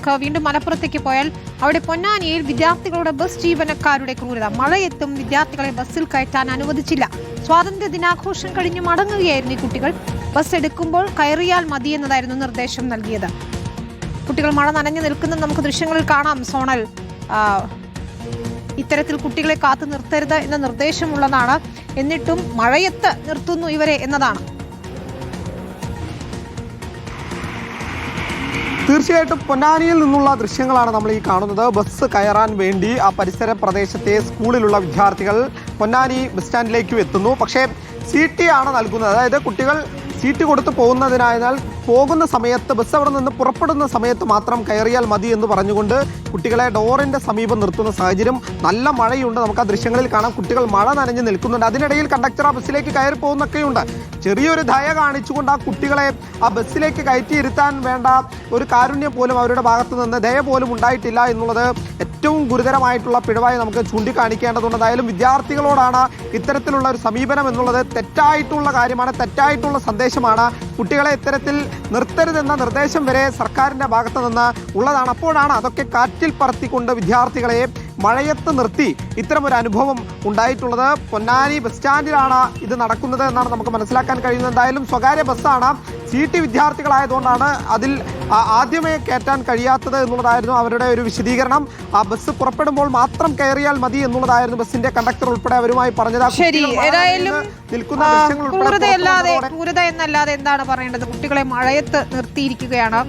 നമുക്ക് വീണ്ടും മലപ്പുറത്തേക്ക് പോയാൽ അവിടെ പൊന്നാനിയിൽ വിദ്യാർത്ഥികളുടെ ബസ് ജീവനക്കാരുടെ ക്രൂരത. മഴയെത്തും വിദ്യാർത്ഥികളെ ബസ്സിൽ കയറ്റാൻ അനുവദിച്ചില്ല. സ്വാതന്ത്ര്യ ദിനാഘോഷം കഴിഞ്ഞ് മടങ്ങുകയായിരുന്നു ഈ കുട്ടികൾ. ബസ് എടുക്കുമ്പോൾ കയറിയാൽ മതിയെന്നതായിരുന്നു നിർദ്ദേശം നൽകിയത്. കുട്ടികൾ മഴ നനഞ്ഞു നിൽക്കുന്നത് നമുക്ക് ദൃശ്യങ്ങളിൽ കാണാം. സോണൽ ഇത്തരത്തിൽ കുട്ടികളെ കാത്തു നിർത്തരുത് എന്ന നിർദ്ദേശമുള്ളതാണ്. എന്നിട്ടും മഴയത്ത് നിർത്തുന്നു ഇവരെ എന്നതാണ്. തീർച്ചയായിട്ടും പൊന്നാനിയിൽ നിന്നുള്ള ദൃശ്യങ്ങളാണ് നമ്മൾ ഈ കാണുന്നത്. ബസ് കയറാൻ വേണ്ടി ആ പരിസര പ്രദേശത്തെ സ്കൂളിലുള്ള വിദ്യാർത്ഥികൾ പൊന്നാനി ബസ് സ്റ്റാൻഡിലേക്ക് എത്തുന്നു. പക്ഷേ CT ആണ് നൽകുന്നത്. അതായത് കുട്ടികൾ സീറ്റ് കൊടുത്ത് പോകുന്നതിനായതിനാൽ പോകുന്ന സമയത്ത് ബസ് അവിടെ നിന്ന് പുറപ്പെടുന്ന സമയത്ത് മാത്രം കയറിയാൽ മതി എന്ന് പറഞ്ഞുകൊണ്ട് കുട്ടികളെ ഡോറിൻ്റെ സമീപം നിർത്തുന്ന സാഹചര്യം. നല്ല മഴയുണ്ട്, നമുക്ക് ആ ദൃശ്യങ്ങളിൽ കാണാം. കുട്ടികൾ മഴ നനഞ്ഞ് നിൽക്കുന്നുണ്ട്. അതിനിടയിൽ കണ്ടക്ടർ ആ ബസ്സിലേക്ക് കയറി പോകുന്നൊക്കെയുണ്ട്. ചെറിയൊരു ദയ കാണിച്ചുകൊണ്ട് ആ കുട്ടികളെ ആ ബസ്സിലേക്ക് കയറ്റിയിരുത്താൻ വേണ്ട ഒരു കാരുണ്യം പോലും അവരുടെ ഭാഗത്തു നിന്ന് ദയ പോലും ഉണ്ടായിട്ടില്ല എന്നുള്ളത് ഏറ്റവും ഗുരുതരമായിട്ടുള്ള പിഴവായി നമുക്ക് ചൂണ്ടിക്കാണിക്കേണ്ടതുണ്ട്. എന്തായാലും വിദ്യാർത്ഥികളോടാണ് ഇത്തരത്തിലുള്ള ഒരു സമീപനം എന്നുള്ളത് തെറ്റായിട്ടുള്ള കാര്യമാണ്, തെറ്റായിട്ടുള്ള സന്ദേശമാണ്. കുട്ടികളെ ഇത്തരത്തിൽ നിർത്തരുതെന്ന നിർദ്ദേശം വരെ സർക്കാരിൻ്റെ ഭാഗത്ത് നിന്ന് ഉള്ളതാണ്. അപ്പോഴാണ് അതൊക്കെ കാറ്റിൽ പറത്തിക്കൊണ്ട് വിദ്യാർത്ഥികളെ മഴയത്ത് നിർത്തി ഇത്തരമൊരു അനുഭവം ഉണ്ടായിട്ടുള്ളത്. പൊന്നാനി ബസ് സ്റ്റാൻഡിലാണ് ഇത് നടക്കുന്നത് എന്നാണ് നമുക്ക് മനസ്സിലാക്കാൻ കഴിയുന്നത്. എന്തായാലും സ്വകാര്യ ബസ്സാണ്, CT വിദ്യാർത്ഥികളായതുകൊണ്ടാണ് അതിൽ ആദ്യമേ കയറ്റാൻ കഴിയാത്തത് എന്നുള്ളതായിരുന്നു അവരുടെ ഒരു വിശദീകരണം. ആ ബസ് പുറപ്പെടുമ്പോൾ മാത്രം കയറിയാൽ മതി എന്നുള്ളതായിരുന്നു ബസ്സിന്റെ കണ്ടക്ടർ ഉൾപ്പെടെ അവരുമായി പറഞ്ഞത്. ക്രൂരത എന്നല്ലാതെ എന്താണ് പറയേണ്ടത്? കുട്ടികളെ മഴയത്ത് നിർത്തിയിരിക്കുകയാണ്.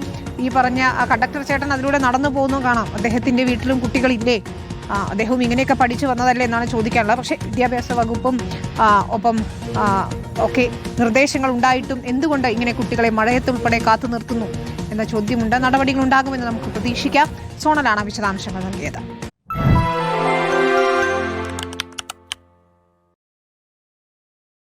ഈ പറഞ്ഞ കണ്ടക്ടർ ചേട്ടൻ അതിലൂടെ നടന്നു പോകുന്നു കാണാം. അദ്ദേഹത്തിന്റെ വീട്ടിലും കുട്ടികളില്ലേ? അദ്ദേഹവും ഇങ്ങനെയൊക്കെ പഠിച്ചു വന്നതല്ലേ എന്നാണ് ചോദിക്കാനുള്ളത്. പക്ഷേ വിദ്യാഭ്യാസ വകുപ്പും ഒപ്പം ഒക്കെ നിർദ്ദേശങ്ങൾ ഉണ്ടായിട്ടും എന്തുകൊണ്ട് ഇങ്ങനെ കുട്ടികളെ മഴയത്ത് ഉൾപ്പെടെ കാത്തു നിർത്തുന്നു എന്ന ചോദ്യമുണ്ട്. നടപടികൾ ഉണ്ടാകുമെന്ന് നമുക്ക് പ്രതീക്ഷിക്കാം. സോണലാണ് വിശദാംശങ്ങൾ നൽകിയത്.